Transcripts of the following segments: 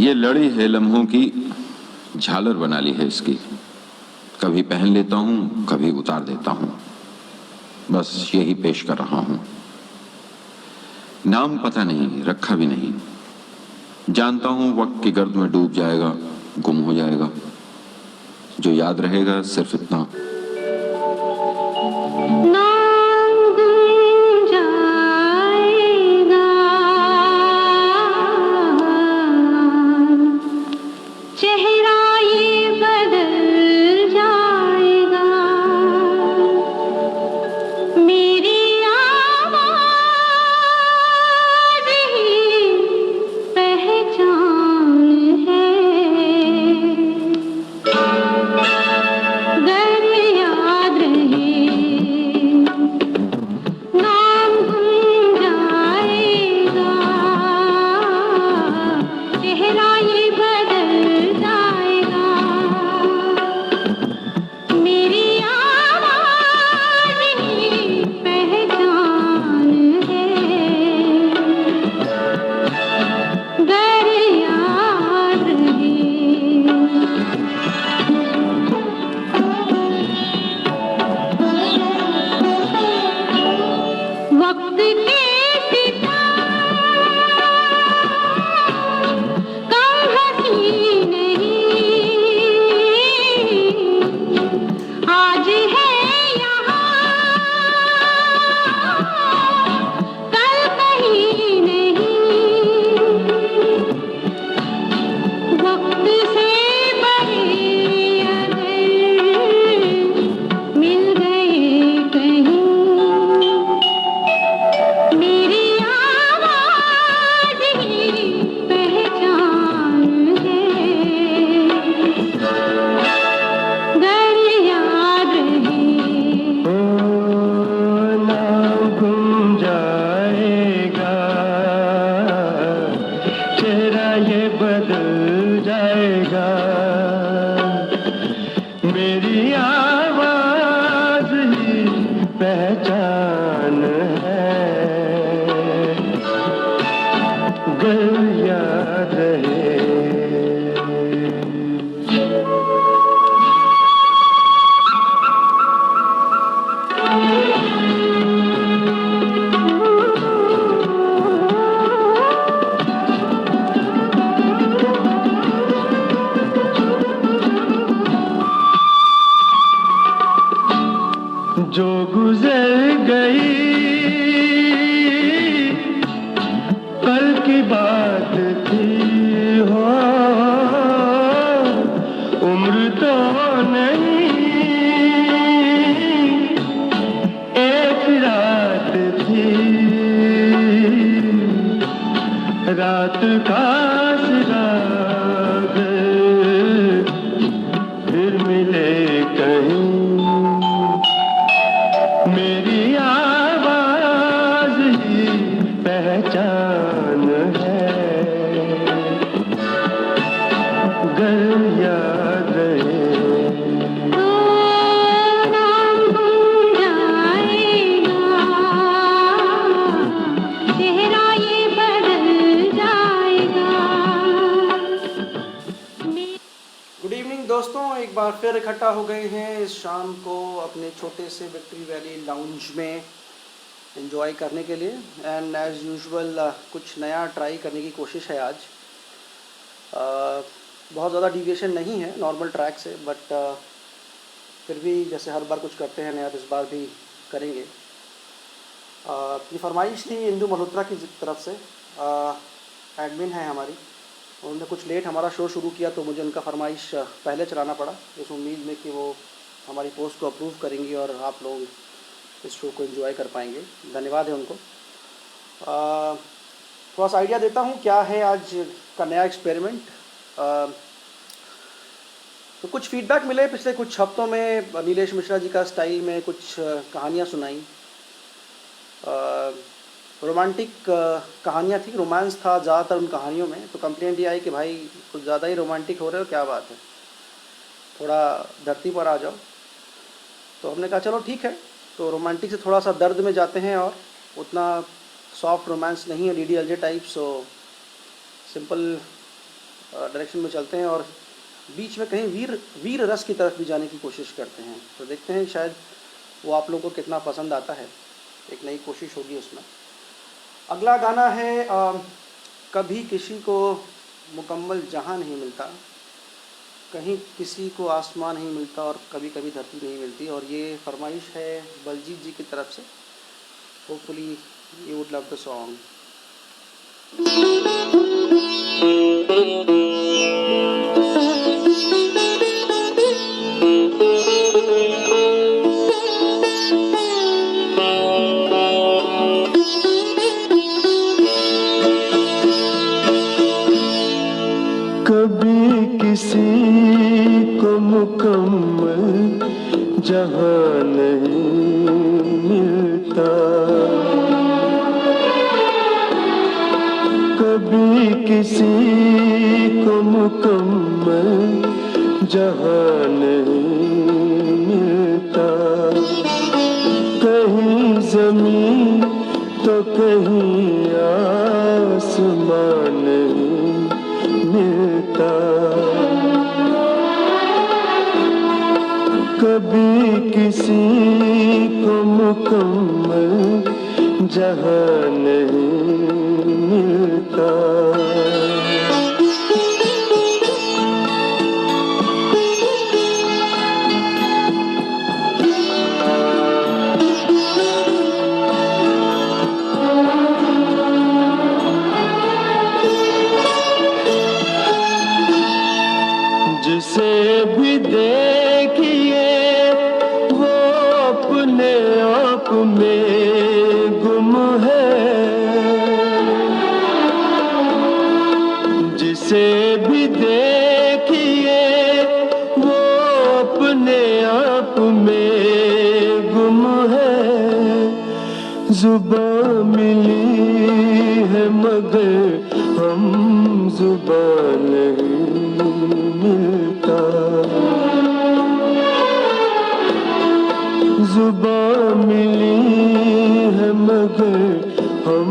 ये लड़ी है लम्हों की, झालर बना ली है इसकी। कभी पहन लेता हूँ, कभी उतार देता हूँ, बस यही पेश कर रहा हूँ। नाम पता नहीं, रखा भी नहीं। जानता हूँ वक्त की गर्द में डूब जाएगा, गुम हो जाएगा। जो याद रहेगा सिर्फ इतना, मेरी आवाज ही पहचान है, गल याद रहे। जो गुजर गई कल की बात थी हो, उम्र तो नहीं एक रात थी, रात का सिराग फिर मिले कहीं। मेरी आवाज ही पहचान है, गल याद रहे। गुड इवनिंग दोस्तों, एक बार फिर इकट्ठा हो गए हैं इस शाम को अपने छोटे से विक्ट्री वैली लाउंज में एंजॉय करने के लिए। एंड एज़ यूजुअल कुछ नया ट्राई करने की कोशिश है आज। बहुत ज़्यादा डिविएशन नहीं है नॉर्मल ट्रैक से, बट फिर भी जैसे हर बार कुछ करते हैं नया, तो इस बार भी करेंगे। ये फरमाइश थी इंदु मल्होत्रा की तरफ से, एडमिन है हमारी। उन्होंने कुछ लेट हमारा शो शुरू किया, तो मुझे उनका फरमाइश पहले चलाना पड़ा, इस उम्मीद में कि वो हमारी पोस्ट को अप्रूव करेंगी और आप लोग इस शो को एंजॉय कर पाएंगे। धन्यवाद है उनको। थोड़ा सा आइडिया देता हूँ क्या है आज का नया एक्सपेरिमेंट। तो कुछ फीडबैक मिले पिछले कुछ हफ्तों में, नीलेश मिश्रा जी का स्टाइल में कुछ कहानियाँ सुनाई। रोमांटिक कहानियाँ थी, रोमांस था ज़्यादातर उन कहानियों में। तो कंप्लेंट ये आई कि भाई कुछ ज़्यादा ही रोमांटिक हो रहे हो, क्या बात है, थोड़ा धरती पर आ जाओ। तो हमने कहा चलो ठीक है, तो रोमांटिक से थोड़ा सा दर्द में जाते हैं, और उतना सॉफ्ट रोमांस नहीं है, DDLJ type. So simple direction में चलते हैं और बीच में कहीं वीर रस की तरफ भी जाने की कोशिश करते हैं। तो देखते हैं शायद वो आप लोगों को कितना पसंद आता है, एक नई कोशिश होगी उसमें। अगला गाना है कभी किसी को मुकम्मल जहां नहीं मिलता, कहीं किसी को आसमान नहीं मिलता और कभी कभी धरती नहीं मिलती, और ये फरमाइश है बलजीत जी की तरफ से। Hopefully you would love the song. कभी किसी को मुकम्मल जहां नहीं मिलता, कभी किसी को मुकम्मल जहां नहीं मिलता, कहीं ज़मीन तो कहीं आसमान नहीं मिलता, कभी किसी को मुकम्मल जहां नहीं मिलता। जिसे भी देखिए वो अपने आप में गुम है, जिसे भी देखिए वो अपने आप में गुम है, जुबान मिली है मगर हम जुबान नहीं मिलता, जुबान मिली है मगर हम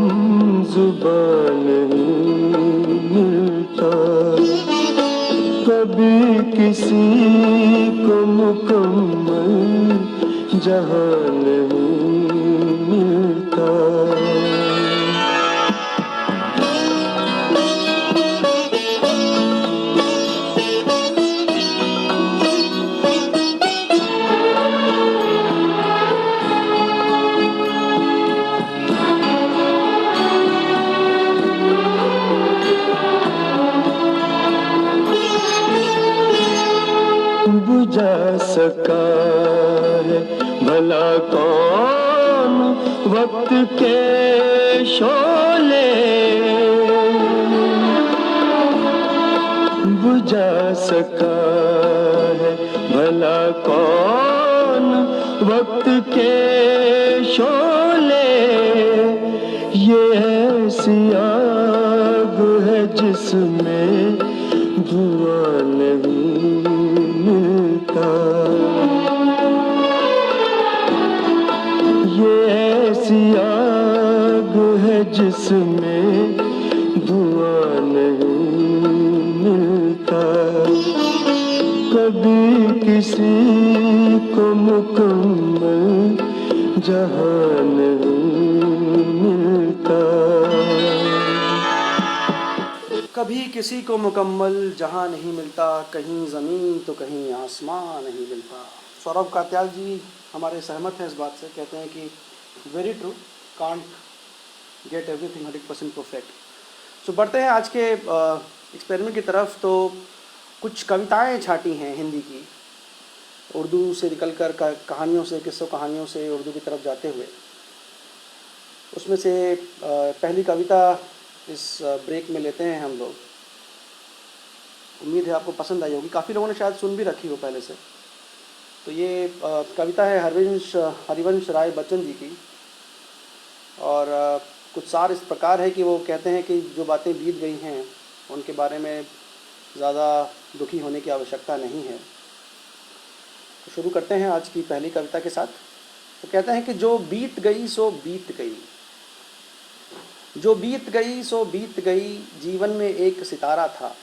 जुबान नहीं मिलता, कभी किसी को मुकम्मल जहां नहीं मिलता। बुझा सका है भला कौन वक्त के शोले, बुझा सका है भला कौन वक्त के शोले, ये ऐसी आग है जिसमें धुआं नहीं मिलता, ये ऐसी आग है जिसमें धुआं नहीं मिलता, कभी किसी को मुकम्मल जहां नहीं मिलता। कभी किसी को मुकम्मल जहां नहीं मिलता, कहीं ज़मीन तो कहीं आसमान नहीं मिलता। सौरभ कात्याल जी हमारे सहमत हैं इस बात से, कहते हैं कि very true, can't get everything 100% perfect. So बढ़ते हैं आज के एक्सपेरिमेंट की तरफ। तो कुछ कविताएं छाटी हैं हिंदी की, उर्दू से निकलकर कहानियों से, किस्सों कहानियों से उर्दू की तरफ जाते हुए। उसमें से पहली कविता इस ब्रेक में लेते हैं हम लोग। उम्मीद है आपको पसंद आई होगी, काफ़ी लोगों ने शायद सुन भी रखी हो पहले से। तो ये कविता है हरिवंश राय बच्चन जी की, और कुछ सार इस प्रकार है कि वो कहते हैं कि जो बातें बीत गई हैं उनके बारे में ज़्यादा दुखी होने की आवश्यकता नहीं है। तो शुरू करते हैं आज की पहली कविता के साथ। तो कहते हैं कि जो बीत गई सो बीत गई, जो बीत गई सो बीत गई, जीवन में एक सितारा था,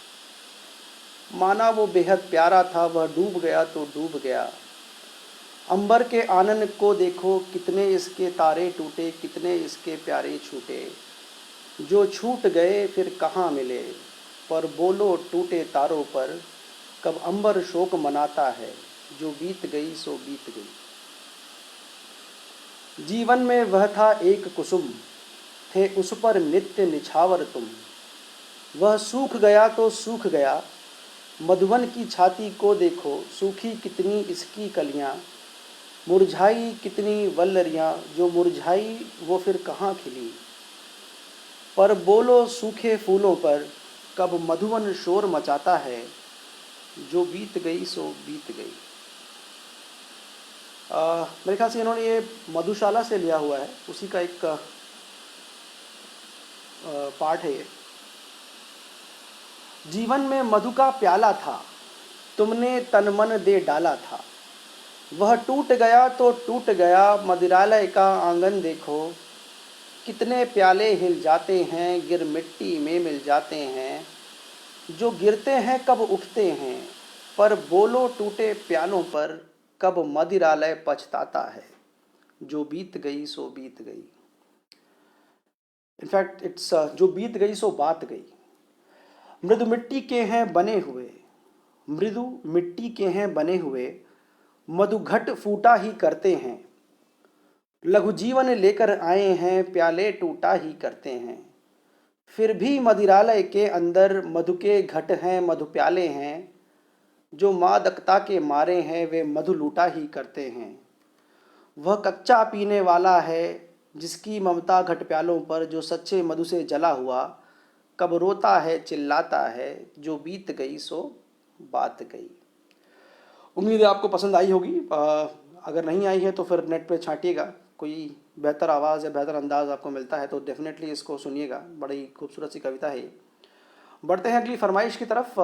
माना वो बेहद प्यारा था, वह डूब गया तो डूब गया। अंबर के आनन को देखो, कितने इसके तारे टूटे, कितने इसके प्यारे छूटे। जो छूट गए फिर कहाँ मिले, पर बोलो टूटे तारों पर, कब अंबर शोक मनाता है, जो बीत गई सो बीत गई। जीवन में वह था एक कुसुम, थे उस पर नित्य निछावर तुम। वह सूख गया तो सूख गया, मधुवन की छाती को देखो, सूखी कितनी इसकी कलियां, मुरझाई कितनी वल्लरियां, जो मुरझाई वो फिर कहाँ खिली। पर बोलो सूखे फूलों पर, कब मधुवन शोर मचाता है, जो बीत गई सो बीत गई। मेरे ख्याल से इन्होंने ये मधुशाला से लिया हुआ है, उसी का एक पार्ट है ये। जीवन में मधु का प्याला था, तुमने तन मन दे डाला था। वह टूट गया तो टूट गया, मदिरालय का आंगन देखो, कितने प्याले हिल जाते हैं, गिर मिट्टी में मिल जाते हैं। जो गिरते हैं कब उठते हैं, पर बोलो टूटे प्यालों पर, कब मदिरालय पछताता है, जो बीत गई सो बीत गई। इनफैक्ट इट्स जो बीत गई सो बात गई। मृदु मिट्टी के हैं बने हुए, मृदु मिट्टी के हैं बने हुए, मधुघट फूटा ही करते हैं। लघु जीवन लेकर आए हैं, प्याले टूटा ही करते हैं। फिर भी मदिरालय के अंदर मधु के घट हैं, मधु प्याले हैं। जो मादकता के मारे हैं, वे मधु लूटा ही करते हैं। वह कच्चा पीने वाला है, जिसकी ममता घट प्यालों पर, जो सच्चे मधु से जला हुआ, कब रोता है चिल्लाता है, जो बीत गई सो बात गई। उम्मीद है आपको पसंद आई होगी। अगर नहीं आई है तो फिर नेट पे छांटिएगा, कोई बेहतर आवाज़ या बेहतर अंदाज आपको मिलता है तो डेफिनेटली इसको सुनिएगा। बड़ी खूबसूरत सी कविता है ये। बढ़ते हैं अगली फरमाइश की तरफ।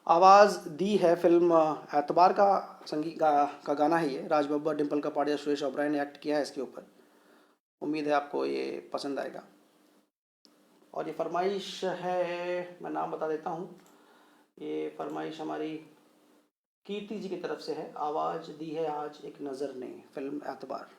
आवाज़ दी है फिल्म एतबार का संगीत का गाना है ये। राज बब्बर, डिम्पल कपाड़िया, सुरेश ओबराय ने एक्ट किया है इसके ऊपर। उम्मीद है आपको ये पसंद आएगा। और ये फरमाइश है, मैं नाम बता देता हूँ, ये फरमाइश हमारी कीर्ति जी की तरफ से है। आवाज़ दी है आज एक नज़र ने, फिल्म एतबार।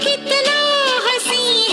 कितना हसी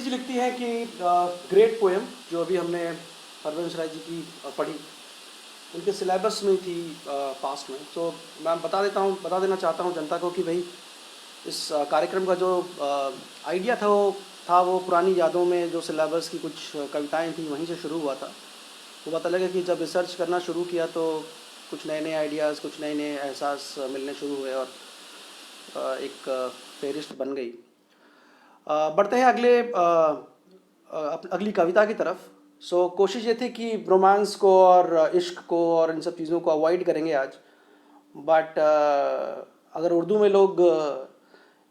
जी लिखती हैं कि ग्रेट पोएम जो अभी हमने हरवंश राय जी की पढ़ी, उनके सिलेबस में थी पास्ट में। तो मैं बता देना चाहता हूँ जनता को कि भाई इस कार्यक्रम का जो आइडिया था वो पुरानी यादों में जो सिलेबस की कुछ कविताएं थी वहीं से शुरू हुआ था। तो पता लगा कि जब रिसर्च करना शुरू किया तो कुछ नए नए आइडियाज़, कुछ नए नए एहसास मिलने शुरू हुए और एक फेरिस्त बन गई। बढ़ते हैं अगली कविता की तरफ। सो कोशिश ये थी कि रोमांस को और इश्क को और इन सब चीज़ों को अवॉइड करेंगे आज, बट अगर उर्दू में लोग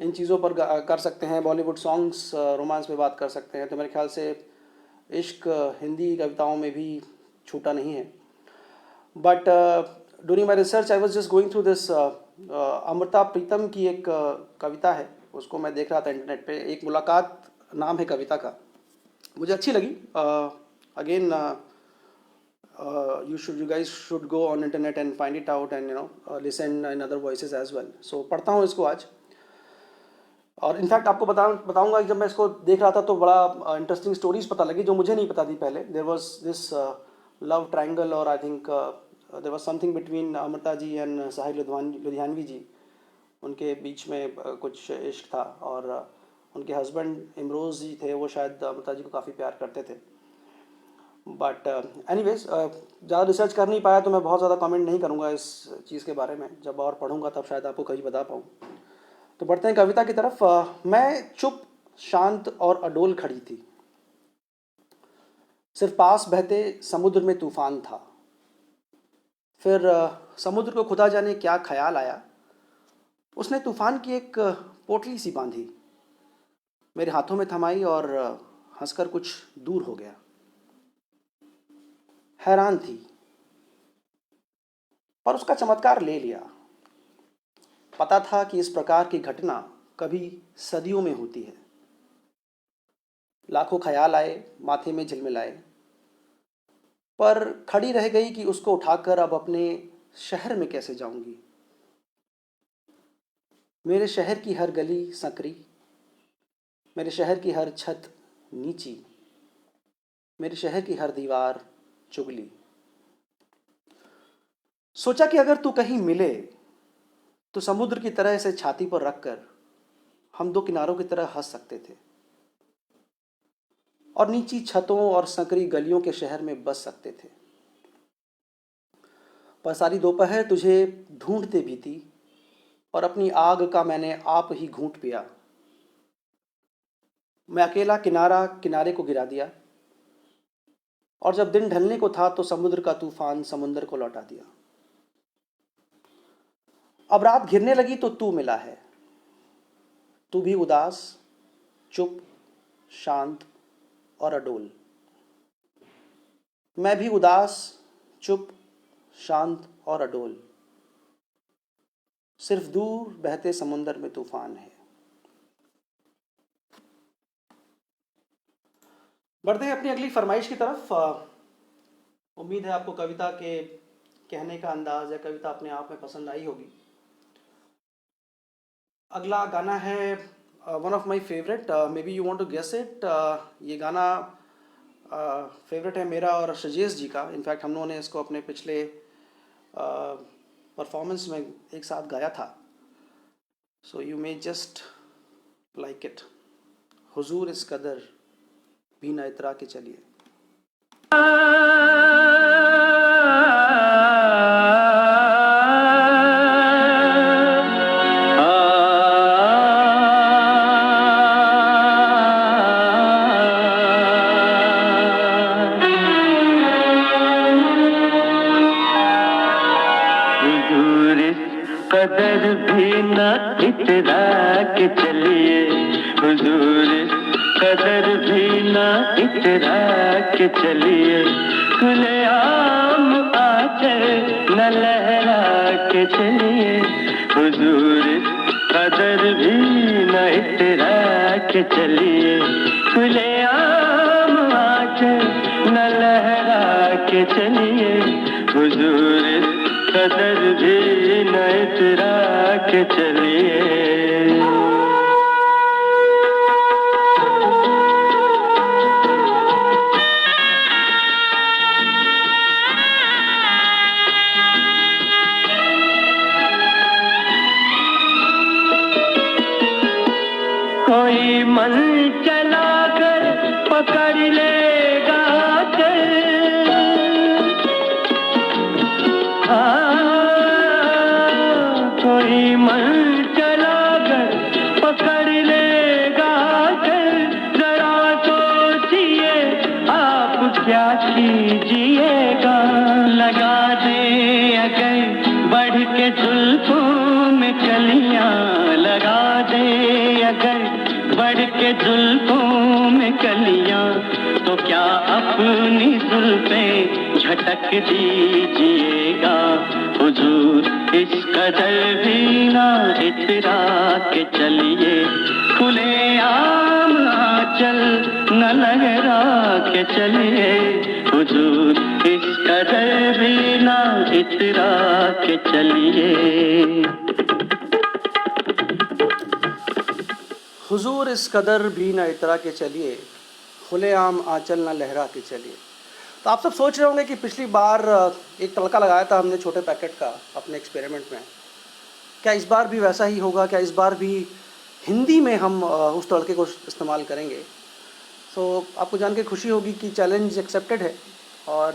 इन चीज़ों पर कर सकते हैं, बॉलीवुड सॉन्ग्स रोमांस में बात कर सकते हैं, तो मेरे ख्याल से इश्क हिंदी कविताओं में भी छूटा नहीं है। But during my research I was just going through this Amrita Pritam की एक कविता है, उसको मैं देख रहा था इंटरनेट पे। एक मुलाकात नाम है कविता का, मुझे अच्छी लगी। Again you guys should go on internet and find it out and listen in other voices as well. So पढ़ता हूँ इसको आज। और इनफैक्ट आपको बताऊंगा कि जब मैं इसको देख रहा था तो बड़ा इंटरेस्टिंग स्टोरीज पता लगी जो मुझे नहीं पता थी पहले। There was this love triangle, और I think there was something between Amrita ji and Sahil Ludhianvi ji. उनके बीच में कुछ इश्क था, और उनके हस्बैंड इमरोज़ जी थे, वो शायद अमृता जी को काफ़ी प्यार करते थे। बट एनीवेज ज़्यादा रिसर्च कर नहीं पाया तो मैं बहुत ज़्यादा कमेंट नहीं करूँगा इस चीज़ के बारे में। जब और पढ़ूंगा तब शायद आपको कहीं बता पाऊँ। तो बढ़ते हैं कविता की तरफ। मैं चुप, शांत और अडोल खड़ी थी, सिर्फ पास बहते समुद्र में तूफान था। फिर समुद्र को खुदा जाने क्या ख्याल आया, उसने तूफान की एक पोटली सी बांधी, मेरे हाथों में थमाई और हंसकर कुछ दूर हो गया। हैरान थी पर उसका चमत्कार ले लिया। पता था कि इस प्रकार की घटना कभी सदियों में होती है। लाखों ख्याल आए, माथे में झिलमिलाए, पर खड़ी रह गई कि उसको उठाकर अब अपने शहर में कैसे जाऊंगी। मेरे शहर की हर गली संकरी, मेरे शहर की हर छत नीची, मेरे शहर की हर दीवार चुगली। सोचा कि अगर तू कहीं मिले तो समुद्र की तरह इसे छाती पर रखकर हम दो किनारों की तरह हंस सकते थे और नीची छतों और संकरी गलियों के शहर में बस सकते थे। पर सारी दोपहर तुझे ढूंढते भी थी और अपनी आग का मैंने आप ही घूंट पिया। मैं अकेला किनारे को गिरा दिया, और जब दिन ढलने को था तो समुद्र का तूफान समुद्र को लौटा दिया। अब रात घिरने लगी तो तू मिला है, तू भी उदास, चुप, शांत और अडोल। मैं भी उदास, चुप, शांत और अडोल। सिर्फ दूर बहते समुद्र में तूफान है। बढ़ते हैं अपनी अगली फरमाइश की तरफ। उम्मीद है आपको कविता के कहने का अंदाज या कविता अपने आप में पसंद आई होगी। अगला गाना है one of my favourite, maybe you want to guess it. ये गाना फेवरेट है मेरा और शजेश जी का। इनफैक्ट हम लोगों ने इसको अपने पिछले परफॉर्मेंस में एक साथ गाया था। So you may just like it. हुजूर इस कदर भी न इतरा के चलिए। कदर भी न इतरा के चलिए, हुजूर कदर भी न इतरा के चलिए, खुले आम आकर न लहरा के चलिए, हुजूर कदर भी न इतरा के चलिए, खुले आम आकर न लहरा के चलिए, हुजूर कदर भी न इतरा के चलिए। पकड़ लेगा कर कोई मन चला कर पकड़ लेगा कर जरा सोचिए आप क्या कीजिएगा लगा दे अगर बढ़ के जुल्फों में कलियां लगा दे अगर बढ़ के जुल्फों में कलियां तो क्या अपनी जुल्फें झटक दीजिएगा हुजूर इस कदर भी ना इतरा के चलिए खुले आम आंचल न लहरा के चलिए हुजूर इस कदर भी ना इतरा के चलिए हुजूर इस कदर भी न इतरा के चलिए खुलेआम आंचल न लहरा के चलिए। तो आप सब सोच रहे होंगे कि पिछली बार एक तड़का लगाया था हमने छोटे पैकेट का अपने एक्सपेरिमेंट में, क्या इस बार भी वैसा ही होगा, क्या इस बार भी हिंदी में हम उस तड़के को इस्तेमाल करेंगे। तो आपको जान के खुशी होगी कि चैलेंज एक्सेप्टेड है और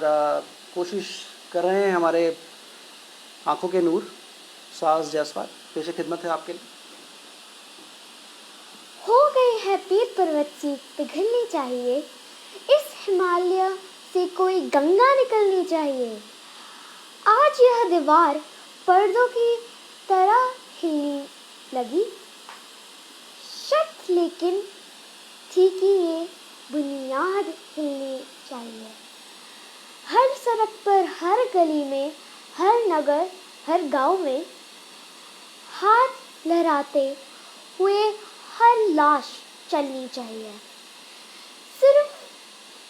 कोशिश कर रहे हैं हमारे आंखों के नूर साज जायसवाल, पेशे खिदमत है आपके लिए। हो गई है पीर पर्वत सी पिघलनी चाहिए, इस हिमालय से कोई गंगा निकलनी चाहिए। आज यह दीवार पर्दों की तरह हिलने लगी, शर्त लेकिन थी कि ये बुनियाद हिलनी चाहिए। हर सड़क पर, हर गली में, हर नगर, हर गांव में हाथ लहराते हुए हर लाश चलनी चाहिए। सिर्फ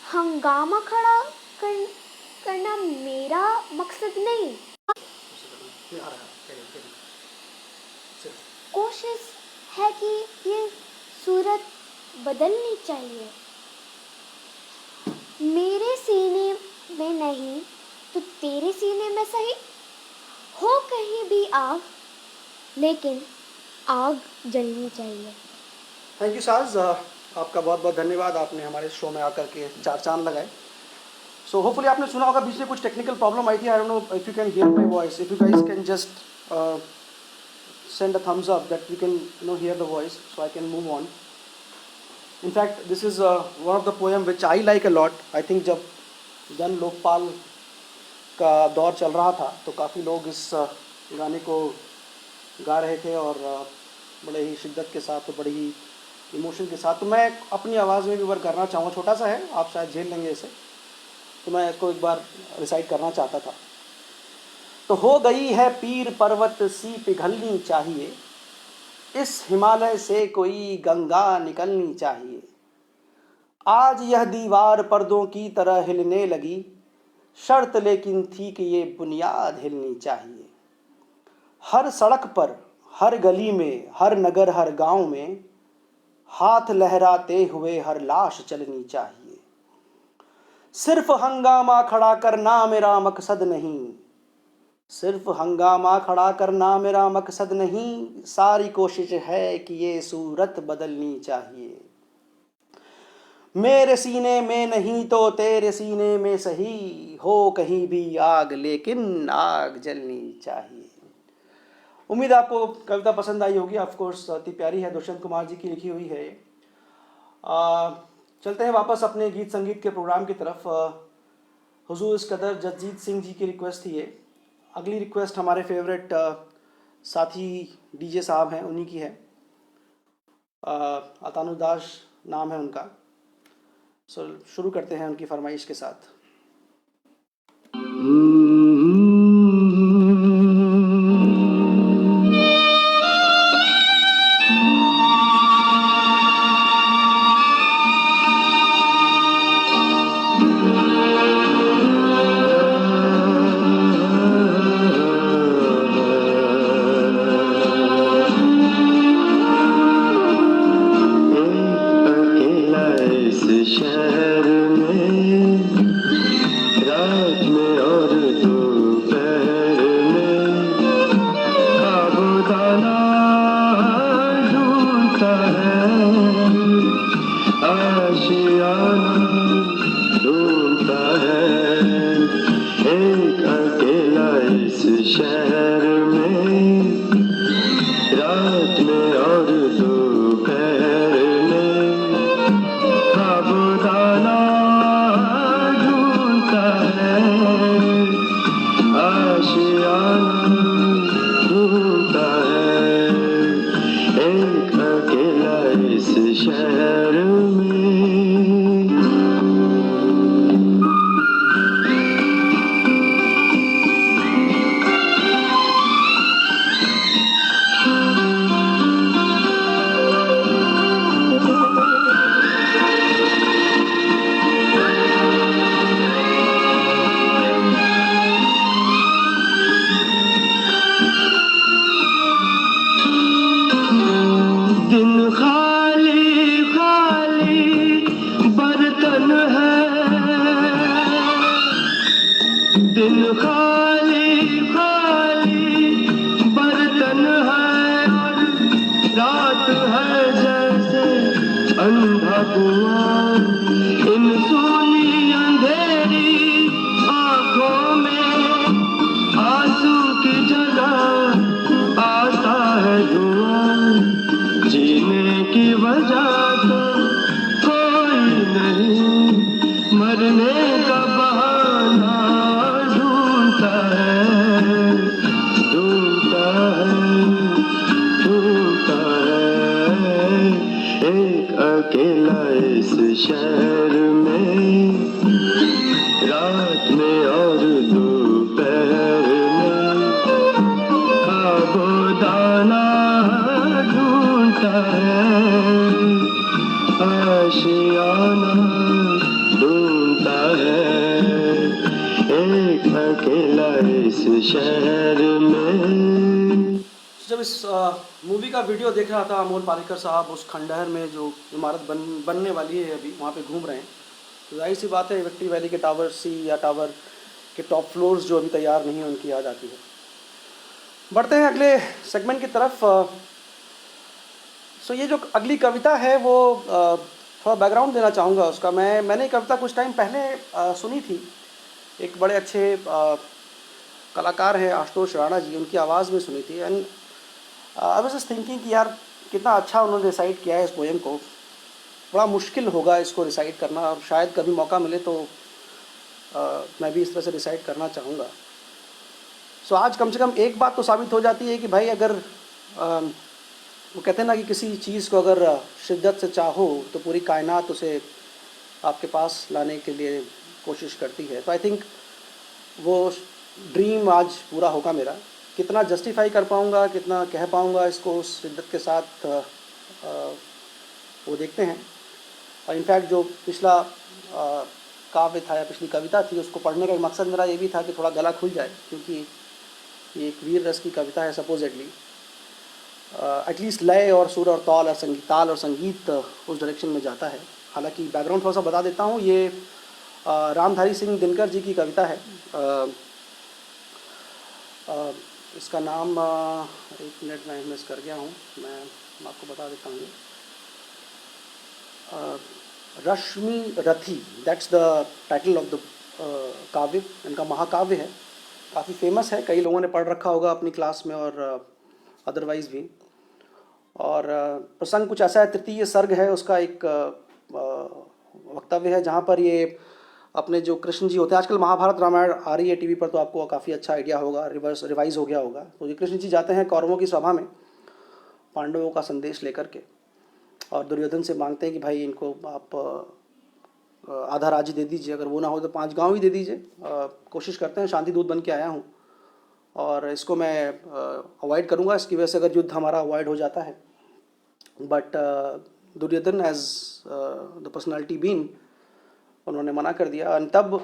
हंगामा खड़ा करना मेरा मकसद नहीं, कोशिश है कि ये सूरत बदलनी चाहिए। मेरे सीने में नहीं तो तेरे सीने में सही हो कहीं भी आग, लेकिन आग जलनी चाहिए। थैंक यू साज, आपका बहुत बहुत धन्यवाद, आपने हमारे शो में आकर के चार चांद लगाए। सो होपफुली आपने सुना होगा, बीच में कुछ टेक्निकल प्रॉब्लम आई थी। I don't know if you can hear my voice, if you guys can just send a thumbs up that we can hear the voice so I can move on. In fact, this is one of the poem which I like a lot. I think जब जन लोकपाल का दौर चल रहा था तो काफ़ी लोग इस गाने को गा रहे थे और बड़े ही शिद्दत के साथ, तो बड़ी ही इमोशन के साथ। तो मैं अपनी आवाज़ में भी वर्क करना चाहूँगा, छोटा सा है, आप शायद झेल लेंगे इसे, तो मैं इसको एक बार रिसाइट करना चाहता था। तो हो गई है पीर पर्वत सी पिघलनी चाहिए, इस हिमालय से कोई गंगा निकलनी चाहिए। आज यह दीवार पर्दों की तरह हिलने लगी, शर्त लेकिन थी कि ये बुनियाद हिलनी चाहिए। हर सड़क पर, हर गली में, हर नगर, हर गांव में हाथ लहराते हुए हर लाश चलनी चाहिए। सिर्फ हंगामा खड़ा करना मेरा मकसद नहीं, सिर्फ हंगामा खड़ा करना मेरा मकसद नहीं, सारी कोशिश है कि ये सूरत बदलनी चाहिए। मेरे सीने में नहीं तो तेरे सीने में सही, हो कहीं भी आग लेकिन आग जलनी चाहिए। उम्मीद आपको कविता पसंद आई होगी। ऑफ कोर्स अति प्यारी है, दुष्यंत कुमार जी की लिखी हुई है। चलते हैं वापस अपने गीत संगीत के प्रोग्राम की तरफ। हुजूर इस कदर जगजीत सिंह जी की रिक्वेस्ट थी ये। अगली रिक्वेस्ट हमारे फेवरेट साथी डीजे साहब हैं, उन्हीं की है। अतानुदास नाम है उनका। सो शुरू करते हैं उनकी फरमाइश के साथ। आशियाना दिन खाली खाली बर्तन है और रात है जैसे अंधा कुआं, इन सोनी अंधेरी आंखों में आंसू की जगह आता है धुआं, जीने की वजह तो कोई नहीं, मरने का बहाना ढूंढता है, ढूंढता है, ढूंढता है। एक अकेला इस शहर में, रात में और दोपहर में, खाबोदाना ढूंढता है, आशियाना ढूंढता है, एक अकेला इस शहर में। जब इस मूवी का वीडियो देख रहा था, अमोल पालेकर साहब उस खंडहर में जो इमारत बनने वाली है अभी वहाँ पे घूम रहे हैं, तो जाहिर सी बात है विक्ट्री वैली के टावर सी या टावर के टॉप फ्लोर्स जो अभी तैयार नहीं है उनकी याद आती है। बढ़ते हैं अगले सेगमेंट की तरफ। सो ये जो अगली कविता है वो थोड़ा बैकग्राउंड देना चाहूँगा उसका। मैंने कविता कुछ टाइम पहले सुनी थी, एक बड़े अच्छे कलाकार हैं आशुतोष राणा जी, उनकी आवाज़ में सुनी थी। And I was just thinking कि यार कितना अच्छा उन्होंने रिसाइट किया है इस पोएम को। बड़ा मुश्किल होगा इसको रिसाइट करना, और शायद कभी मौका मिले तो मैं भी इस तरह से रिसाइट करना चाहूँगा। सो आज कम से कम एक बात तो साबित हो जाती है कि भाई अगर वो कहते हैं ना कि किसी चीज़ को अगर शिद्दत से चाहो तो पूरी कायनात उसे आपके पास लाने के लिए कोशिश करती है। तो आई थिंक वो ड्रीम आज पूरा होगा मेरा। कितना जस्टिफाई कर पाऊँगा, कितना कह पाऊँगा इसको उस शिद्दत के साथ, वो देखते हैं। और इनफैक्ट जो पिछला काव्य था या पिछली कविता थी, उसको पढ़ने का एक मकसद मेरा ये भी था कि थोड़ा गला खुल जाए, क्योंकि ये एक वीर रस की कविता है सपोजिटली। एटलीस्ट लय और सुर और ताल और संगीत उस डायरेक्शन में जाता है। हालांकि बैकग्राउंड थोड़ा सा बता देता हूँ, ये रामधारी सिंह दिनकर जी की कविता है। इसका नाम एक मिनट में मिस कर गया हूँ, मैं आपको बता देता हूँ। रश्मि रथी, that's the title of the काव्य। इनका महाकाव्य है, काफ़ी फेमस है, कई लोगों ने पढ़ रखा होगा अपनी क्लास में और अदरवाइज़ भी। और प्रसंग कुछ ऐसा है, तृतीय सर्ग है उसका एक वक्तव्य है, जहाँ पर ये अपने जो कृष्ण जी होते हैं, आजकल महाभारत रामायण आ रही है टीवी पर, तो आपको काफ़ी अच्छा आइडिया होगा, रिवाइज हो गया होगा। तो ये कृष्ण जी जाते हैं कौरवों की सभा में पांडवों का संदेश लेकर के, और दुर्योधन से मांगते हैं कि भाई इनको आप आधा राज्य दे दीजिए, अगर वो ना हो तो 5 गांव ही दे दीजिए। कोशिश करते हैं, शांति दूत बन के आया हूँ और इसको मैं अवॉइड करूँगा, इसकी वजह से अगर युद्ध हमारा अवॉइड हो जाता है। But Duryodhan as the personality being, उन्होंने मना कर दिया। और तब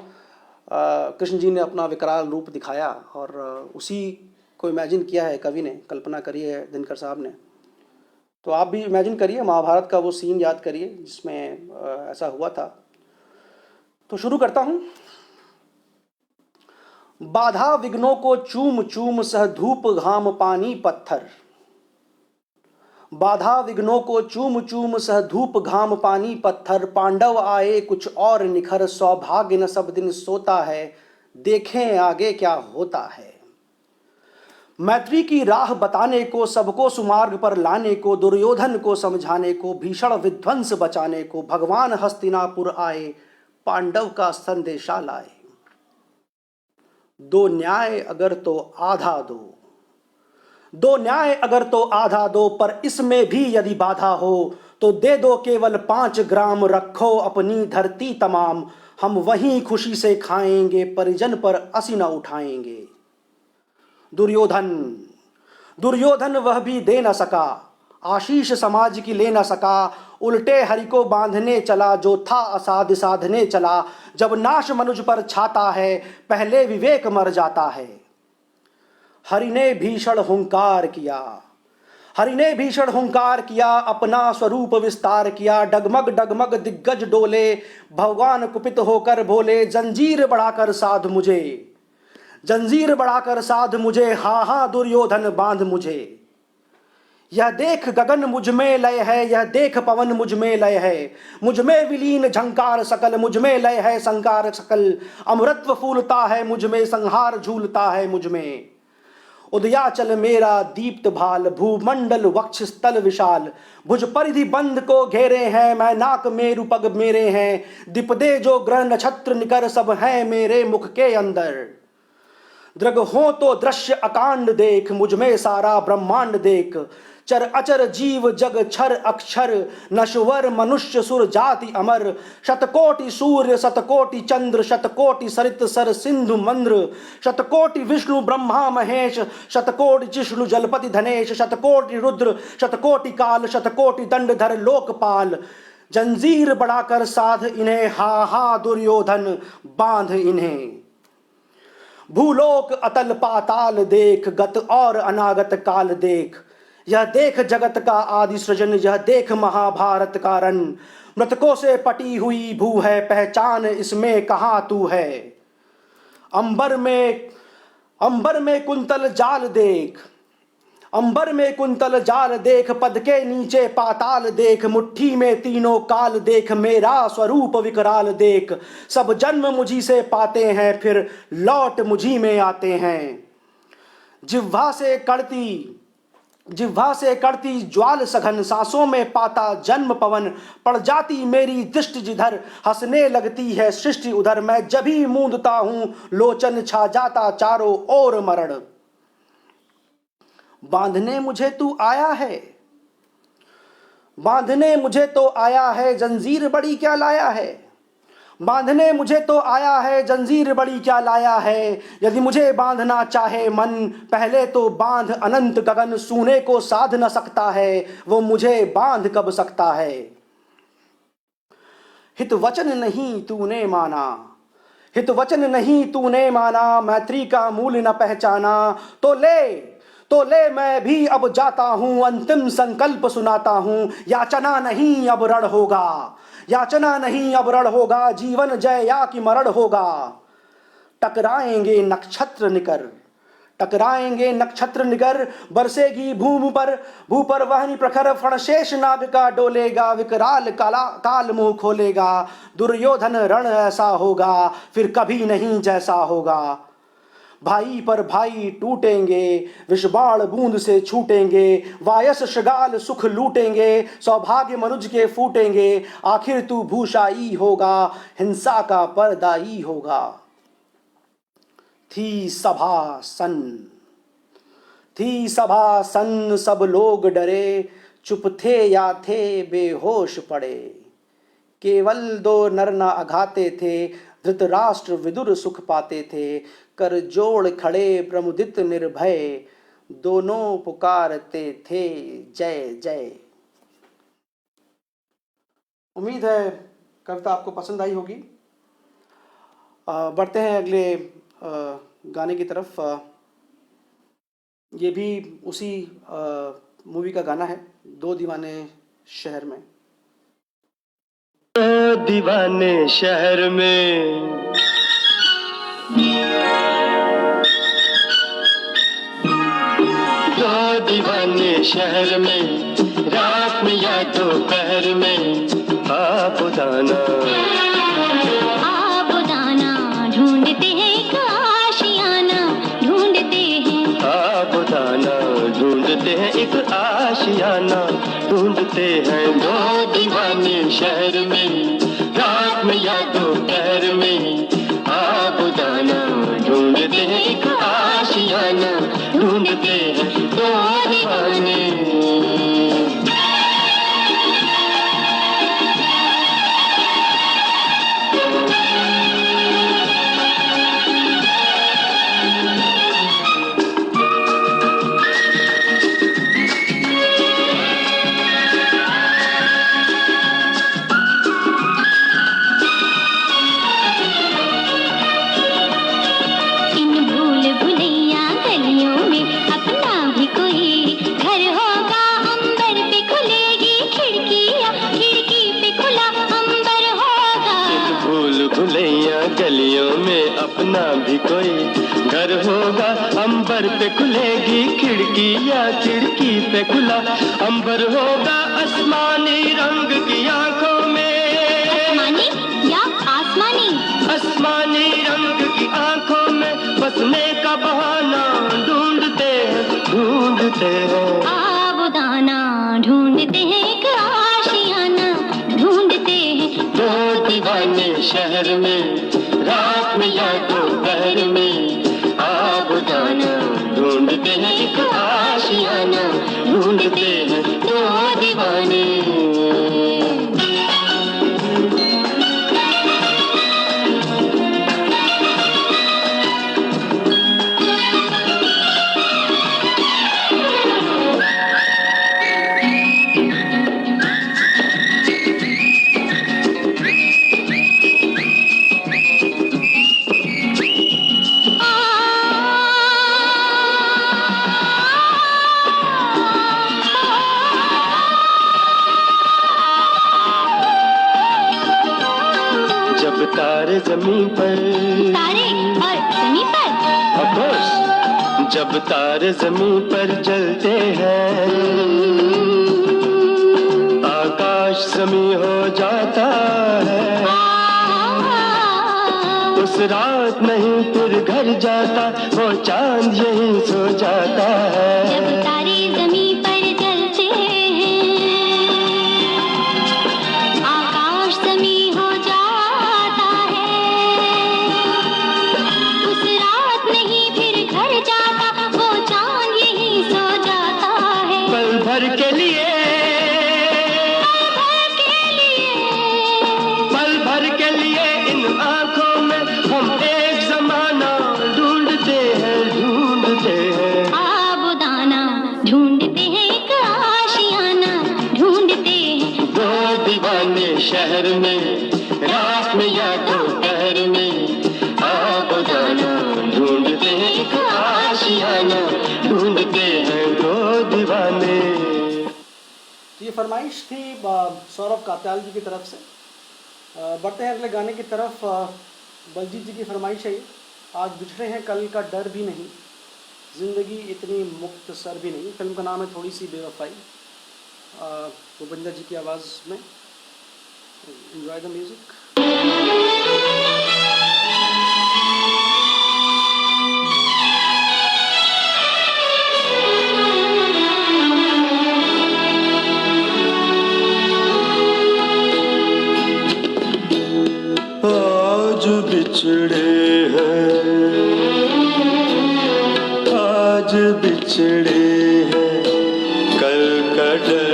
कृष्ण जी ने अपना विकराल रूप दिखाया, और उसी को इमेजिन किया है कवि ने, कल्पना करी है दिनकर साहब ने। तो आप भी इमेजिन करिए, महाभारत का वो सीन याद करिए जिसमें ऐसा हुआ था। तो शुरू करता हूँ। बाधा विघ्नों को चूम चूम सह धूप घाम पानी पत्थर, बाधा विघ्नों को चूम चूम सह धूप घाम पानी पत्थर, पांडव आए कुछ और निखर, सौभाग्य न सब दिन सोता है, देखें आगे क्या होता है। मैत्री की राह बताने को, सबको सुमार्ग पर लाने को, दुर्योधन को समझाने को, भीषण विध्वंस बचाने को, भगवान हस्तिनापुर आए, पांडव का संदेशा लाए। दो न्याय अगर तो आधा दो, दो न्याय अगर तो आधा दो, पर इसमें भी यदि बाधा हो तो दे दो केवल 5 ग्राम, रखो अपनी धरती तमाम, हम वहीं खुशी से खाएंगे, परिजन पर असी न उठाएंगे। दुर्योधन दुर्योधन वह भी दे न सका, आशीष समाज की ले न सका, उल्टे हरि को बांधने चला, जो था असाध साधने चला। जब नाश मनुज पर छाता है, पहले विवेक मर जाता है। हरि ने भीषण हुंकार किया, हरि ने भीषण हुंकार किया, अपना स्वरूप विस्तार किया। डगमग डगमग दिग्गज डोले, भगवान कुपित होकर बोले, जंजीर बढ़ाकर साध मुझे, जंजीर बढ़ाकर साध मुझे, हाँ हाँ दुर्योधन बांध मुझे। यह देख गगन मुझ में लय है, यह देख पवन मुझ में लय है, मुझ में विलीन झंकार सकल, मुझ में लय है संकार सकल। अमृतत्व फूलता है मुझ में, संहार झूलता है मुझ में। उदयाचल मेरा दीप्त भाल, भूमंडल वक्ष स्थल विशाल। भुज परिधि बंध को घेरे हैं, मैं नाक मेरु पग मेरे हैं। दिपदे जो ग्रह नक्षत्र निकर, सब हैं मेरे मुख के अंदर। दृग हो तो दृश्य अकांड देख, मुझ में सारा ब्रह्मांड देख। चर अचर जीव जग क्षर अक्षर, नश्वर मनुष्य सुर जाति अमर। शतकोटि सूर्य शतकोटि चंद्र, शतकोटि सरित सर सिंधु मंद्र। शतकोटि विष्णु ब्रह्मा महेश, शतकोटि जिष्णु जलपति धनेश। शतकोटि रुद्र शतकोटि काल, शतकोटि दंडधर लोकपाल। जंजीर बढ़ाकर साध इन्हें, हा हा दुर्योधन बांध इन्हें। भूलोक अतल पाताल देख, गत और अनागत काल देख। यह देख जगत का आदि सृजन, यह देख महाभारत का रण। मृतकों से पटी हुई भू है, पहचान इसमें कहाँ तू है। अंबर में कुंतल जाल देख, अंबर में कुंतल जाल देख। पद के नीचे पाताल देख, मुट्ठी में तीनों काल देख। मेरा स्वरूप विकराल देख, सब जन्म मुझी से पाते हैं, फिर लौट मुझी में आते हैं। जिह्वा से कड़ती ज्वाल सघन, सांसों में पाता जन्म पवन। पड़ जाती मेरी दृष्टि जिधर, हंसने लगती है सृष्टि उधर। मैं जब ही मूंदता हूं, लोचन छा जाता चारों ओर मरण। बांधने मुझे तू आया है, बांधने मुझे तो आया है, जंजीर बड़ी क्या लाया है। बांधने मुझे तो आया है, जंजीर बड़ी क्या लाया है। यदि मुझे बांधना चाहे मन, पहले तो बांध अनंत गगन। सूने को साध न सकता है, वो मुझे बांध कब सकता है। हित वचन नहीं तूने माना, हित वचन नहीं तूने माना। मैत्री का मूल न पहचाना, तो ले मैं भी अब जाता हूं। अंतिम संकल्प सुनाता हूं, याचना नहीं अब रण होगा, याचना नहीं अब रण होगा। जीवन जय या कि मरण होगा। टकराएंगे नक्षत्र निकर, टकराएंगे नक्षत्र निकर। बरसेगी भू पर वहनी प्रखर। फणशेष नाग का डोलेगा, विकराल काल मुंह खोलेगा। दुर्योधन रण ऐसा होगा, फिर कभी नहीं जैसा होगा। भाई पर भाई टूटेंगे, विषबाण बूंद से छूटेंगे। वायस शृगाल सुख लूटेंगे, सौभाग्य मनुज के फूटेंगे। आखिर तू भूषाई होगा, हिंसा का परदाई होगा। थी सभा सन, सब लोग डरे। चुप थे या थे बेहोश पड़े। केवल दो नर न अघाते थे, धृतराष्ट्र विदुर सुख पाते थे। कर जोड़ खड़े प्रमुदित निर्भय, दोनों पुकारते थे जय जय। उम्मीद है कविता आपको पसंद आई होगी। बढ़ते हैं अगले गाने की तरफ। ये भी उसी मूवी का गाना है, दो दीवाने शहर में। दो दीवाने शहर में, दो दीवाने शहर में। रात में या दोपहर में आबुदाना ढूंढते हैं एक आशियाना, ढूंढते हैं आबुदाना, ढूंढते हैं एक आशियाना। ढूंढते हैं दो दीवाने शहर में, रात में या दोपहर में आबुदाना। ढूंढते हैं एक आशियाना, ढूंढते हैं दो दीवाने। ना भी कोई घर होगा। अंबर पे खुलेगी खिड़की या खिड़की पे खुला अंबर होगा। आसमानी रंग की आंखों में, आसमानी या आसमानी, आसमानी रंग की आंखों में बसने का बहाना ढूंढते हैं, ढूंढते हैं। आबुदाना ढूंढते हैं, एक आशियाना ढूंढते हैं। दो दीवाने शहर में रात में या दोपहर में आबुदाना ढूंढते हैं, एक आशियाना ढूंढते हैं दो दीवाने। जब तारे जमीन पर, तारे और जमीन पर, of course, जब तारे जमीन पर जलते हैं आकाश जमीन हो जाता है। उस रात नहीं फिर घर जाता वो चांद यहीं सो जाता है। जब तारे जमीन पर जलते हैं आकाश जमीन हो जाता है। उस रात नहीं फिर घर जाता वो चांद यहीं सो जाता है। पल भर के लिए, पल भर के लिए इन आंखों में हम एक जमाना ढूंढते हैं, ढूंढते हैं। आबुदाना ढूंढते हैं, एक आशियाना ढूंढते हैं। दो दीवाने शहर में रात में या दोपहर में आबुदाना ढूंढते हैं, एक आशियाना ढूंढते हैं दो दीवाने। तो ये फरमाइश थी सौरभ कात्याल जी की तरफ से। बढ़ते हैं अगले गाने की तरफ। बलजीत जी की फरमाइश है ये, आज बिछड़े हैं कल का डर भी नहीं, ज़िंदगी इतनी मुख्तसर भी नहीं। फिल्म का नाम है थोड़ी सी बेवफाई, भूपेंद्र जी की आवाज़ में। Enjoy the music. आज बिछड़े हैं, आज बिछड़े हैं कल का डर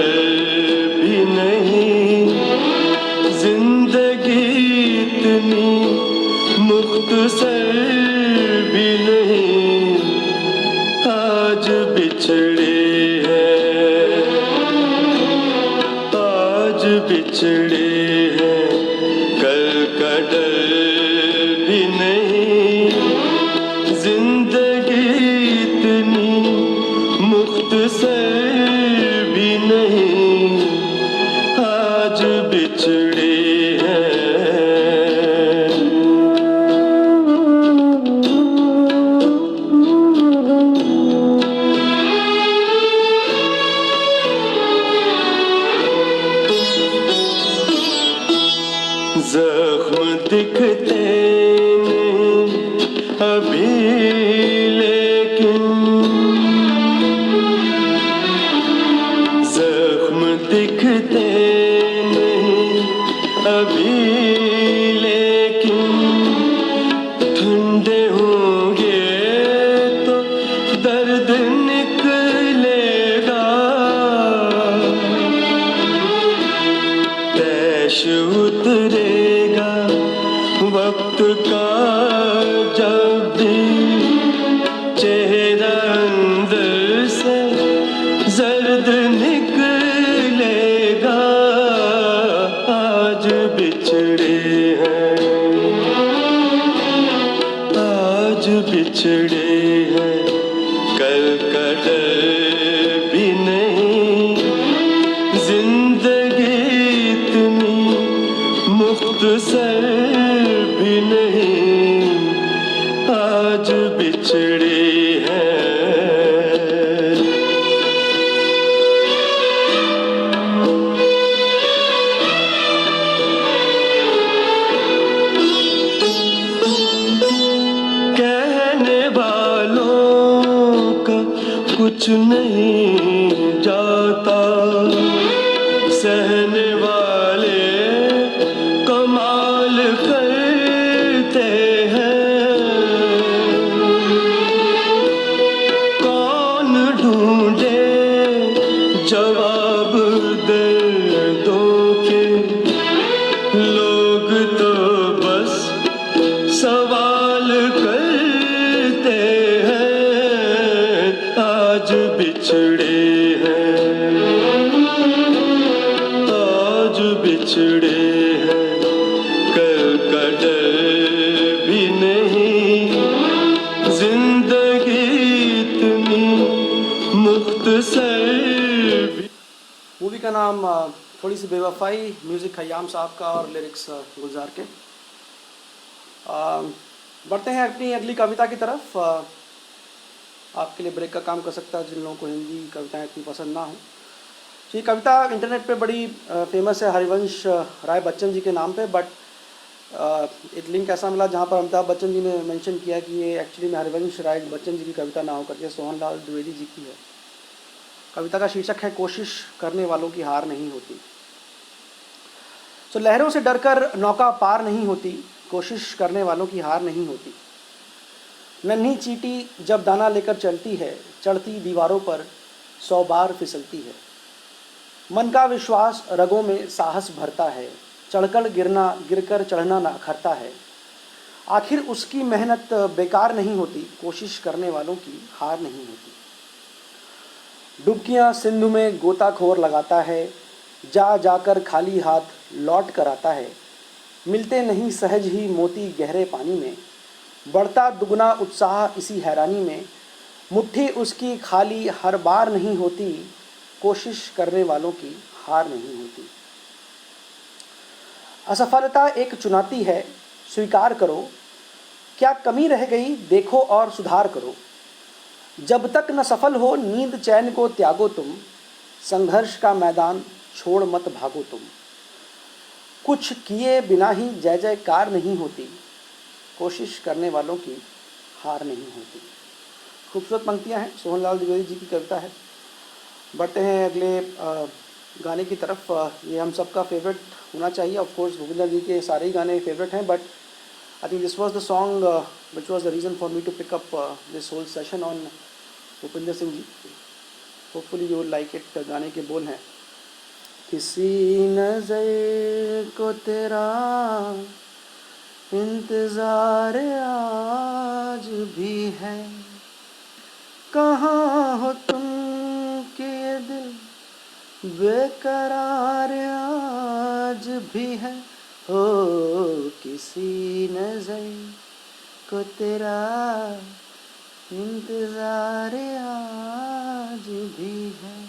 भी नहीं। जिंदगी इतनी मुख्तसर भी नहीं। आज बिछड़े हैं, आज बिछड़े हैं कल का डर भी नहीं। जिंदगी इतनी मुख्तसर भी नहीं। आज बिछड़े हैं। जख्म दिखते नहीं अभी लेकिन, जख्म दिखते नहीं अभी लेकिन, ठंडे होंगे तो दर्द निकलेगा। तैश उतरेगा वक्त का जब भी, चेहरा अंदर से जर्द निकलेगा। आज बिछड़े हैं, आज बिछड़े हैं कल का डर भी नहीं। जिंदगी इतनी मुख्तसर भी नहीं। आज बिछड़े हैं। कहने वालों का कुछ नहीं जाता, सहने वाले कमाल करते हैं। कौन ढूंढे जवाब दर्दों के, लोग तो बस सवाल करते हैं। आज बिछड़े हैं, आज बिछड़े हैं, कल का डर भी नहीं। जिंदगी इतनी मुख्तसर भी। मूवी का नाम थोड़ी सी बेवफाई, म्यूज़िक खयाम साहब का और लिरिक्स गुलजार के। बढ़ते हैं अपनी अगली कविता की तरफ। आपके लिए ब्रेक का काम कर सकता है जिन लोगों को हिंदी कविताएं इतनी पसंद ना हो। ये कविता इंटरनेट पे बड़ी फेमस है हरिवंश राय बच्चन जी के नाम पे, बट एक लिंक ऐसा मिला जहाँ पर अमिताभ बच्चन जी ने मेंशन किया कि ये एक्चुअली में हरिवंश राय बच्चन जी की कविता ना होकर के सोहनलाल द्विवेदी जी की है। कविता का शीर्षक है कोशिश करने वालों की हार नहीं होती। तो लहरों से डरकर नौका पार नहीं होती, कोशिश करने वालों की हार नहीं होती। नन्ही चींटी जब दाना लेकर चलती है, चढ़ती दीवारों पर 100 बार फिसलती है। मन का विश्वास रगों में साहस भरता है, चढ़कर गिरकर चढ़ना ना खरता है। आखिर उसकी मेहनत बेकार नहीं होती, कोशिश करने वालों की हार नहीं होती। डुबकियां सिंधु में गोताखोर लगाता है, जा जाकर खाली हाथ लौट कर आता है। मिलते नहीं सहज ही मोती गहरे पानी में, बढ़ता दुगना उत्साह इसी हैरानी में। मुट्ठी उसकी खाली हर बार नहीं होती, कोशिश करने वालों की हार नहीं होती। असफलता एक चुनौती है, स्वीकार करो। क्या कमी रह गई देखो और सुधार करो। जब तक न सफल हो नींद चैन को त्यागो तुम, संघर्ष का मैदान छोड़ मत भागो तुम। कुछ किए बिना ही जय जयकार नहीं होती, कोशिश करने वालों की हार नहीं होती। खूबसूरत पंक्तियां हैं, सोहनलाल द्विवेदी जी की कविता है। बढ़ते हैं अगले गाने की तरफ। ये हम सबका फेवरेट होना चाहिए, ऑफ कोर्स भूपेंद्र जी के सारे ही गाने फेवरेट हैं, but I think this was the song which was the reason for me to pick up this whole session on Bhupendra Singh ji. Hopefully you will like it. गाने के बोल हैं, किसी नज़र को तेरा इंतज़ार आज भी है, कहाँ हो तुम के ये दिल बेकरार आज भी है। हो किसी नज़र को तेरा इंतज़ार आज भी है।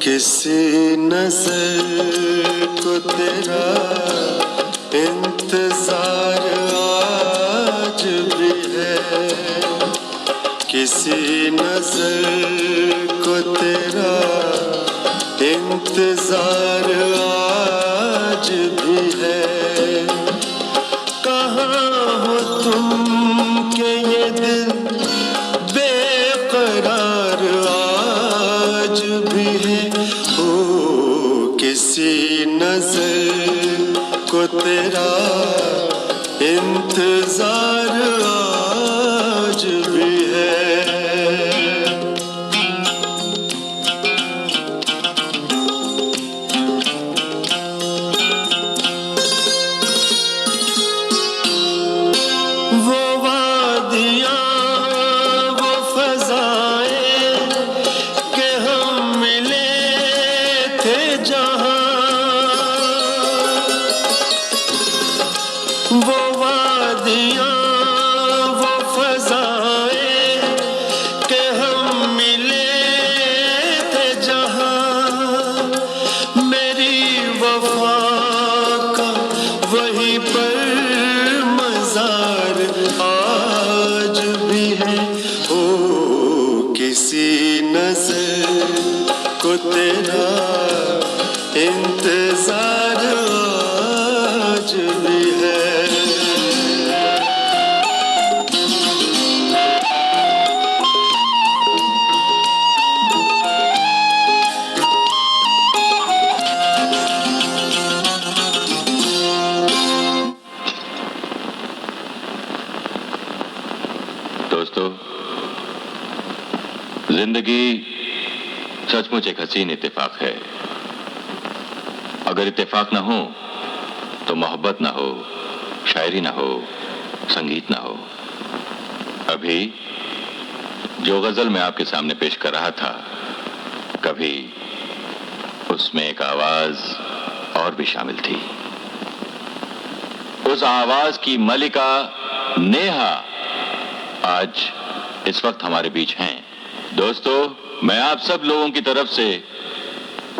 किसी नज़र को तेरा इंतज़ार आज भी है, किसी नज़र को तेरा इंतज़ार आज भी है। कहाँ हो तुम के ये दिल बेकरार आज भी है। ओ किसी नज़र को तेरा इंतज़ार आज भी है। वो वादियाँ वो फ़ज़ाएँ तेरा इंतजार आज भी है। दोस्तों, जिंदगी सचमुच एक हसीन इत्तेफाक है। अगर इत्तेफाक ना हो तो मोहब्बत ना हो, शायरी ना हो, संगीत ना हो। अभी जो गजल मैं आपके सामने पेश कर रहा था, कभी उसमें एक आवाज और भी शामिल थी। उस आवाज की मलिका नेहा आज इस वक्त हमारे बीच हैं। दोस्तों, मैं आप सब लोगों की तरफ से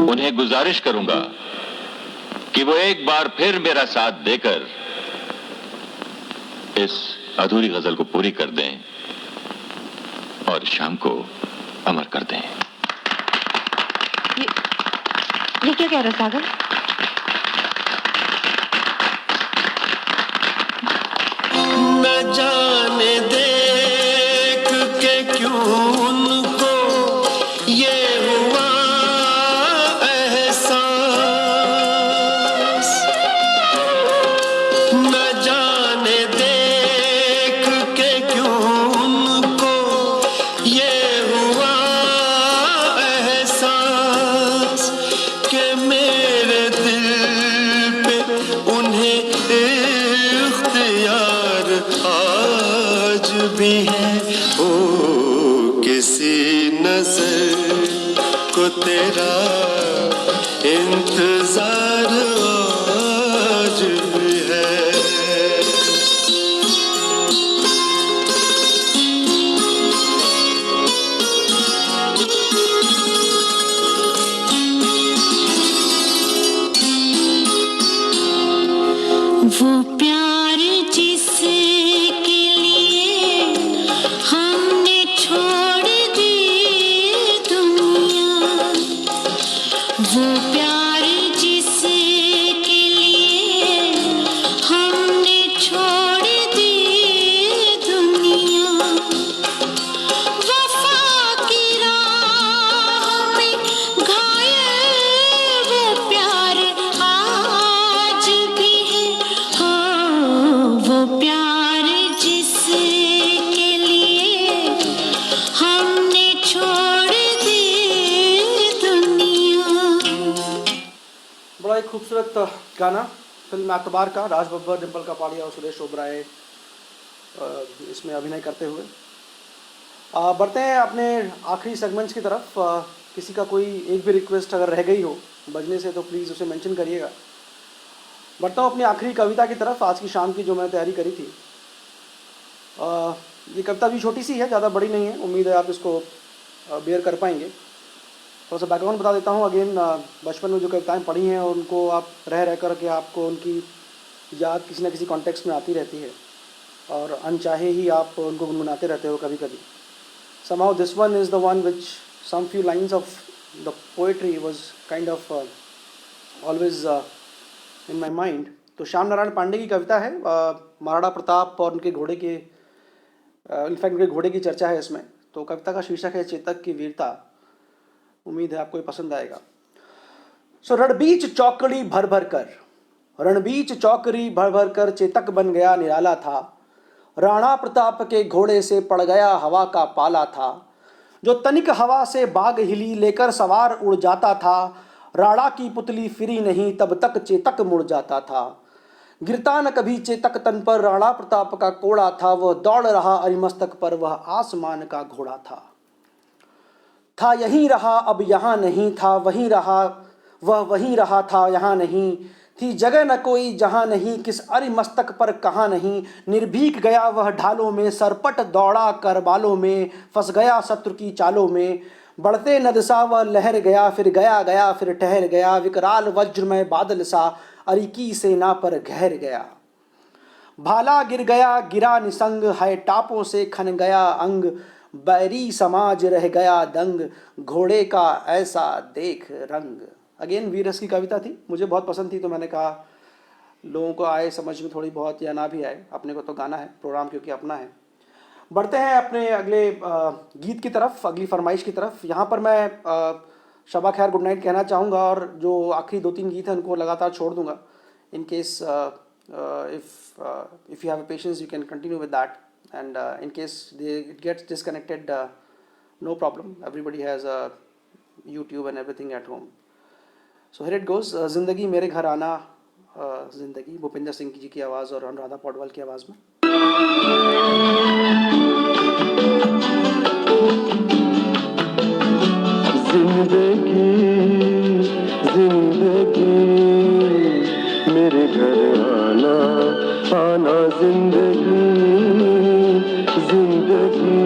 उन्हें गुजारिश करूंगा कि वो एक बार फिर मेरा साथ देकर इस अधूरी गजल को पूरी कर दें और शाम को अमर कर दें। ये क्या कह रहा सागर? न जाने देख के क्यों उनको ये हुआ एहसास, न जाने देख के क्यों उनको ये हुआ एहसास कि मेरे दिल पे उन्हें इख्तियार आज भी है। ओ किसी नजर को तेरा इंतजार आज भी है। वो प्यार जिसके लिए हमने छोड़ दी दुनिया, वो प्यार जिसके लिए हमने छोड़ दी दुनिया, वफा की राह में घायल वो प्यार आज भी है। वो प्यार जिसके लिए हमने छोड़ दी दुनिया। बड़ा एक खूबसूरत गाना फिल्म एतबार का, राज बब्बर, डिम्पल कपाड़िया और सुरेश ओबराय इसमें अभिनय करते हुए। बढ़ते हैं अपने आखिरी सेगमेंट्स की तरफ। किसी का कोई एक भी रिक्वेस्ट अगर रह गई हो बजने से तो प्लीज़ उसे मेंशन करिएगा। बढ़ता हूँ अपनी आखिरी कविता की तरफ, आज की शाम की जो मैंने तैयारी करी थी। ये कविता भी छोटी सी है, ज़्यादा बड़ी नहीं है। उम्मीद है आप इसको बेयर कर पाएंगे। थोड़ा सा बैकग्राउंड बता देता हूँ। अगेन, बचपन में जो कविताएं पढ़ी हैं उनको आप रह कर के आपको उनकी याद किसी न किसी कॉन्टेक्स्ट में आती रहती है और अनचाहे ही आप उनको गुनगुनाते रहते हो कभी कभी। somehow this one is the one which some few lines of the poetry was kind of always in my mind। तो श्याम नारायण पांडे की कविता है, महाराणा प्रताप और उनके घोड़े के, इनफैक्ट उनके घोड़े की चर्चा है इसमें। तो कविता का शीर्षक है चेतक की वीरता। उम्मीद है आपको ये पसंद आएगा। सो रणबीच चौकड़ी भर भर कर, रणबीच चौकड़ी भर भर कर चेतक बन गया निराला था। राणा प्रताप के घोड़े से पड़ गया हवा का पाला था। जो तनिक हवा से बाग हिली लेकर सवार उड़ जाता था। राणा की पुतली फिरी नहीं तब तक चेतक मुड़ जाता था। गिरता न कभी चेतक तन पर राणा प्रताप का कोड़ा था। वह दौड़ रहा अरिमस्तक पर, वह आसमान का घोड़ा था यहीं रहा अब यहाँ नहीं था, वहीं रहा वह वहीं रहा था यहाँ नहीं। थी जगह न कोई जहाँ नहीं, किस अरिमस्तक पर कहाँ नहीं। निर्भीक गया वह ढालों में, सरपट दौड़ा कर बालों में, फंस गया शत्रु की चालों में। बढ़ते नद सा वह लहर गया, फिर गया गया फिर ठहर गया। विकराल वज्रमय बादल सा अरिकी सेना पर गहर गया। भाला गिर गया गिरा निसंग, है टापों से खन गया अंग। बैरी समाज रह गया दंग, घोड़े का ऐसा देख रंग। अगेन वीरस की कविता थी, मुझे बहुत पसंद थी, तो मैंने कहा लोगों को आए समझ में थोड़ी बहुत या ना भी आए, अपने को तो गाना है, प्रोग्राम क्योंकि अपना है। बढ़ते हैं अपने अगले गीत की तरफ, अगली फरमाइश की तरफ। यहाँ पर मैं शबा खैर गुड नाइट कहना चाहूँगा, और जो आखिरी 2-3 गीत हैं उनको लगातार छोड़ दूँगा। In case if you have a patience you can continue with that, and in case it gets disconnected, no problem, everybody has a YouTube and everything at home. So here it goes. जिंदगी मेरे घर आना, जिंदगी, भूपिंदर सिंह जी की आवाज़ और अनुराधा पौडवाल की आवाज़ में। जिंदगी जिंदगी मेरे घर आना आना, जिंदगी जिंदगी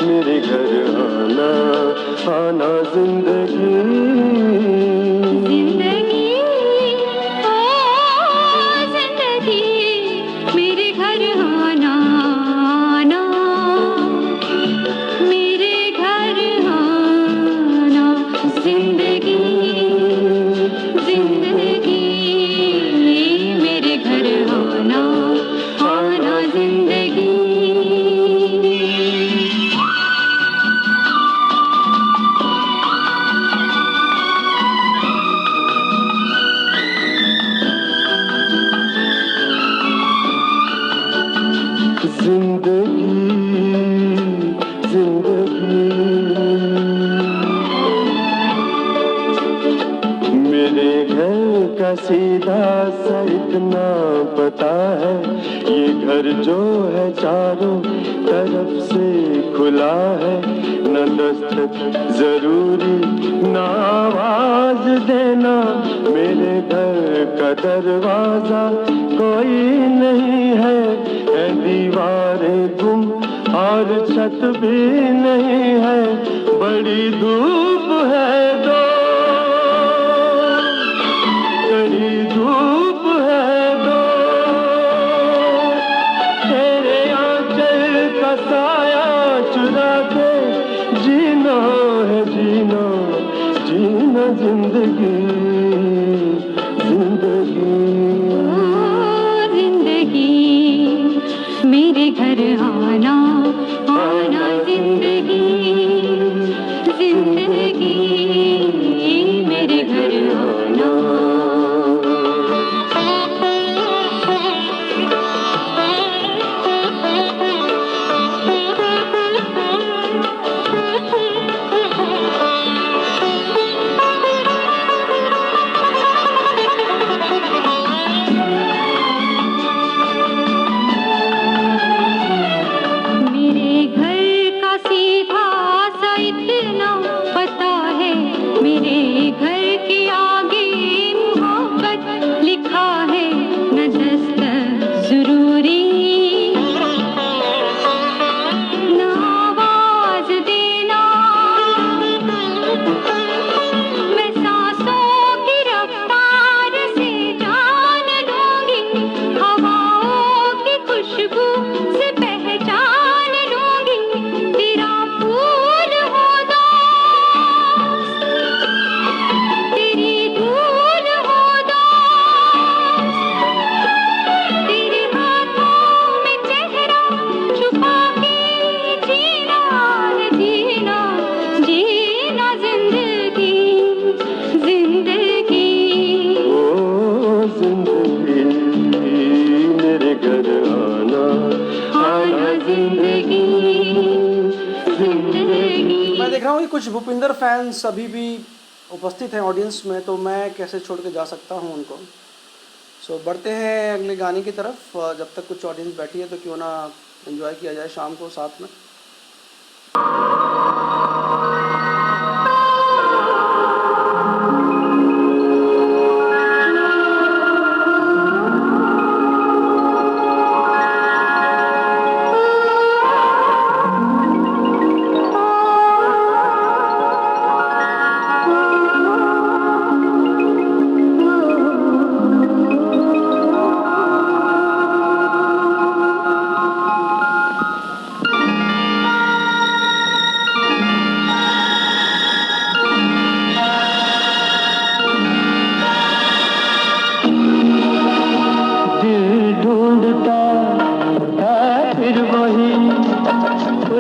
मेरे घर आना आना, जिंदगी जिंदगी ओ जिंदगी मेरे घर आना आना, मेरे घर आना, जिंदगी जिंदगी मेरे घर आना आना, जिंदगी। मेरे घर का सीधा सा इतना पता है, ये घर जो है चारों तरफ से खुला है, न दस्तक जरूरी न आवाज देना, मेरे घर का दरवाजा कोई नहीं है दीवारें गुम और छत भी नहीं है, बड़ी धूप है दो कड़ी धूप है दो, तेरे आंचल का साया चुरा के जीना है जीना जीना, जिंदगी जिंदगी जिंदगी मेरे घर आना आना, जिंदगी जिंदगी मेरे घर आना। मेरे घर का सीधा सा इतना पता है, मेरे घर के आगे मोहब्बत लिखा है, न दस्तक जरूरी न आवाज देना, मैं सांसों की रफ्तार से जान लूंगी, हवाओं की खुशबू से पहचान लूंगी, तेरा फूल हो दोस्त, तेरी धूल हो दोस्त, तेरे हाथों में चेहरा छुपा के जीना है जीना जीना, जिंदगी जिंदगी ओ जिंदगी मेरे घर आना आना, जिंदगी जिंदगी। मैं देख रहा हूँ कि कुछ भूपिंदर फैंस अभी भी उपस्थित हैं ऑडियंस में, तो मैं कैसे छोड़ के जा सकता हूँ उनको। सो बढ़ते हैं अगले गाने की तरफ। जब तक कुछ ऑडियंस बैठी है तो क्यों ना एंजॉय किया जाए शाम को साथ में।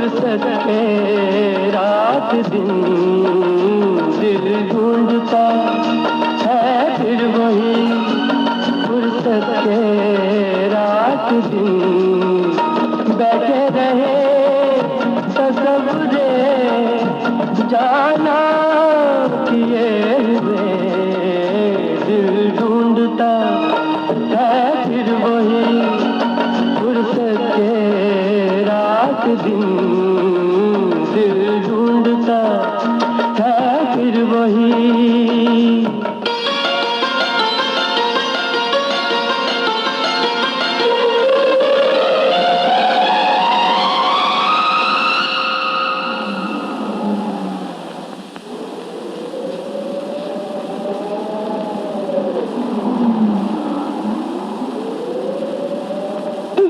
फुर्सत के रात दिन दिल ढूंढता है फिर वही फुर्सत के रात दिन बैठे रहे तसव्वुरे जाना किए हुए दिल ढूंढता है फिर वही फुर्सत के रात दिन दिल ढूंढता है फिर वही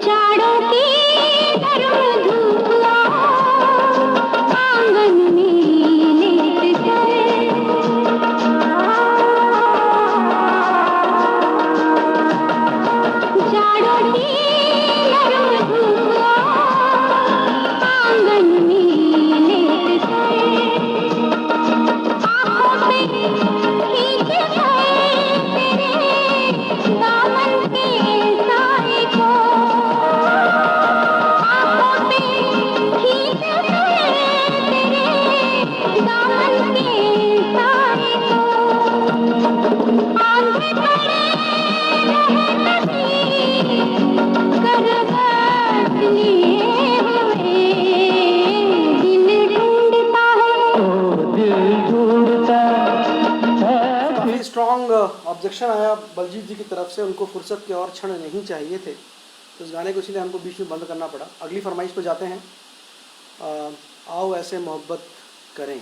जाड़ों की गर्म धूप आंगन में लेट कर जाड़ों की गर्म धूप आंगन में लेट कर आंखों पे खींच कर तेरे दामन के साए को आंखों पे खींच कर तेरे दामन के साए को आंधे पड़े रहे नसीब करवट लिए हुए दिल ढूंढता है ओ दिल ढूंढता है काफ़ी स्ट्रॉन्ग ऑब्जेक्शन आया बलजीत जी की तरफ से, उनको फुर्सत के और क्षण नहीं चाहिए थे, तो इस गाने को इसीलिए हमको बीच में बंद करना पड़ा। अगली फरमाइश पे जाते हैं। आओ ऐसे मोहब्बत करें।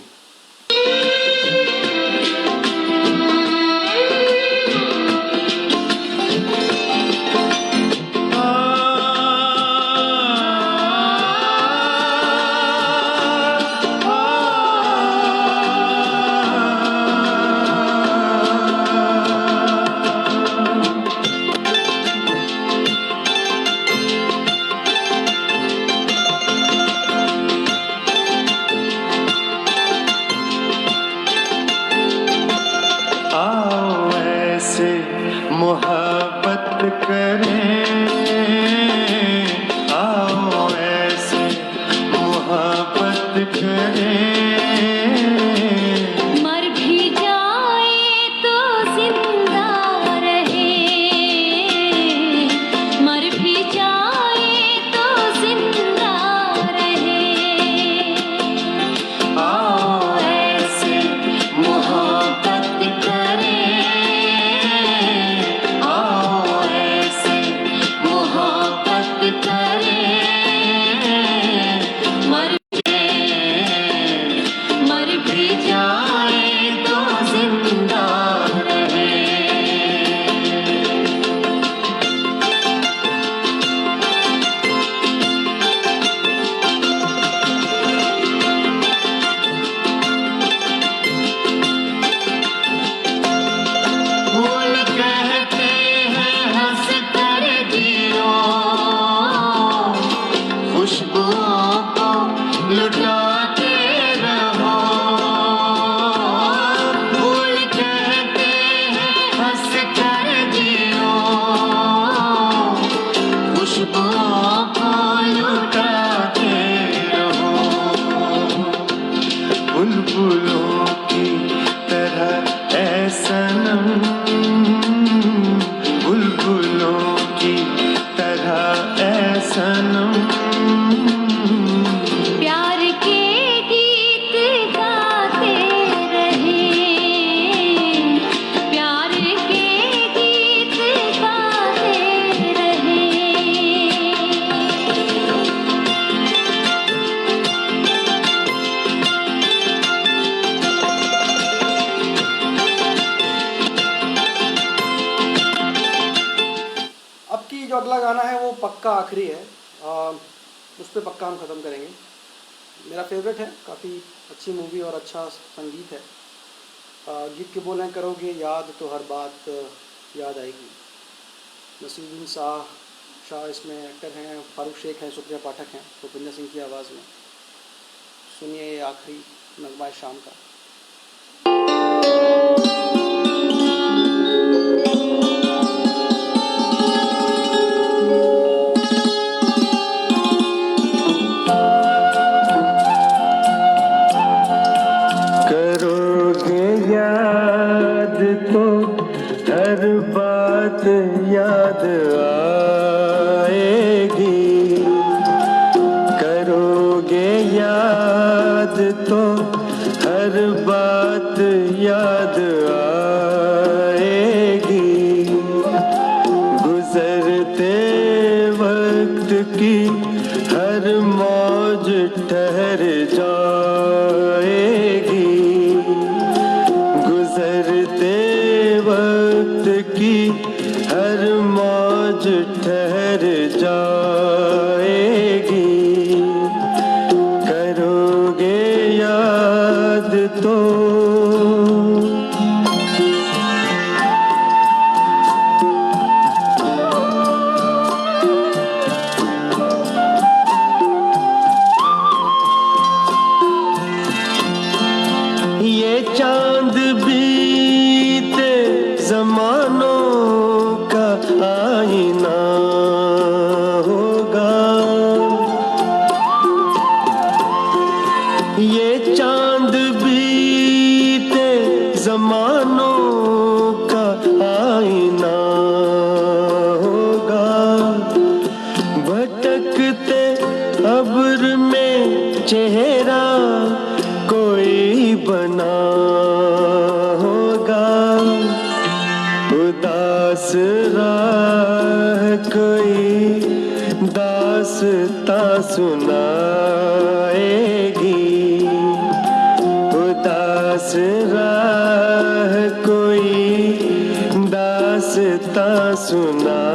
आओ ऐसे मोहब्बत करें आओ ऐसे मोहब्बत करें मर भी जाए तो जिंदा रहे मर भी जाए तो जिंदा रहे आओ ऐसे मोहब्बत करें आओ ऐसे मोहब्बत करें मर भी जाए तो जिंदा रहे फूल कहते हैं हंस कर जियो खुशबुओं को लुटाते रहो फूल कहते हैं हंस कर जियो खुशबुओं को लुटाते रहो बुलबुलों की तरह ऐ सनम बुलबुलों की तरह ऐ सनम प्यार के गीत गाते रहे प्यार के गीत गाते रहे अब की जो अगला गाना है वो पक्का आखिरी है, उस पर पक्का हम ख़त्म करेंगे। मेरा फेवरेट है, काफ़ी अच्छी मूवी और अच्छा संगीत है। गीत के बोल हैं, करोगे याद तो हर बात याद आएगी। नसीरुद्दीन शाह इसमें एक्टर हैं, फारूक शेख हैं, सुप्रिया पाठक हैं, भूपिंदर सिंह की आवाज़ में। सुनिए ये आखिरी नगमा शाम का। करोगे याद तो हर बात याद आएगी, करोगे याद तो हर बात याद आएगी, गुजरते वक्त की हर मौज ठहर जाएगी, गुजरते वक्त की हर मौज ठहर जाएगी, करोगे याद तो। ये चांद बीते जमानों का आईना होगा, ये चांद बीते जमानों का आईना होगा, भटकते अब्र में चेहरा कोई बना होगा, उदास राह कोई दास्तां सुनाएगी, उदास राह कोई दास्तां सुनाएगी,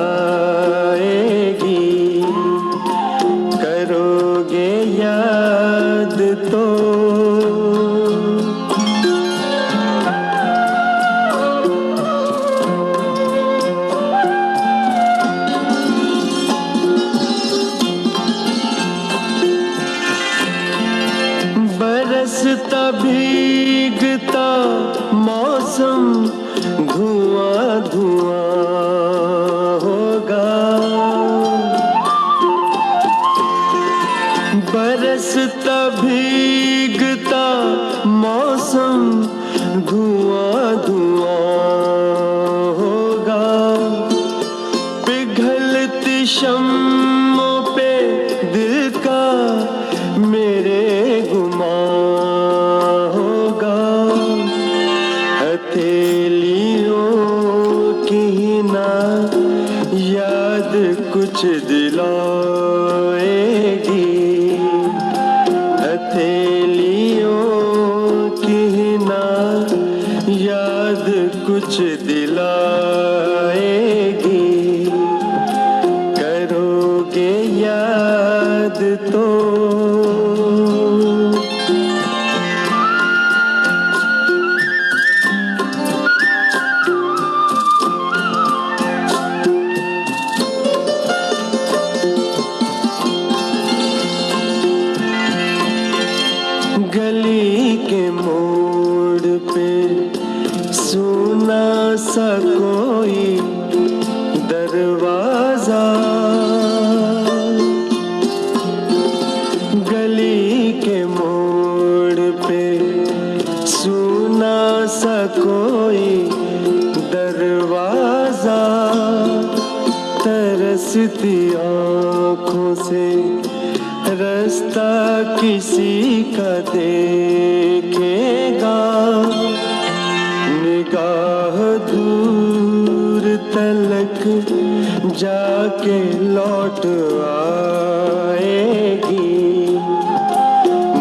करोगे याद तो। बरसता भीगता मौसम धुआं धुआं होगा, बरसता भीगता मौसम धुआं धुआं होगा, पिघलती शम्मों पे दिल का मेरे गुमां होगा, हथेलियों की ना याद कुछ दिलाएगी, हथेलियों की ना याद कुछ दिलाएगी, करोगे याद तो। गली के मोड़ पे सुना सा कोई दरवाजा, गली के मोड़ पे सुना सा कोई दरवाजा, तरसती आँखों से रास्ता किसी का देखेगा, निगाह दूर तलक जाके लौट आएगी,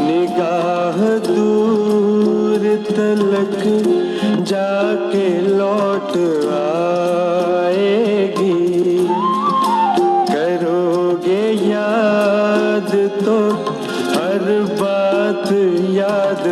निगाह दूर तलक जाके लौट आएगी, करोगे याद तो हर बात याद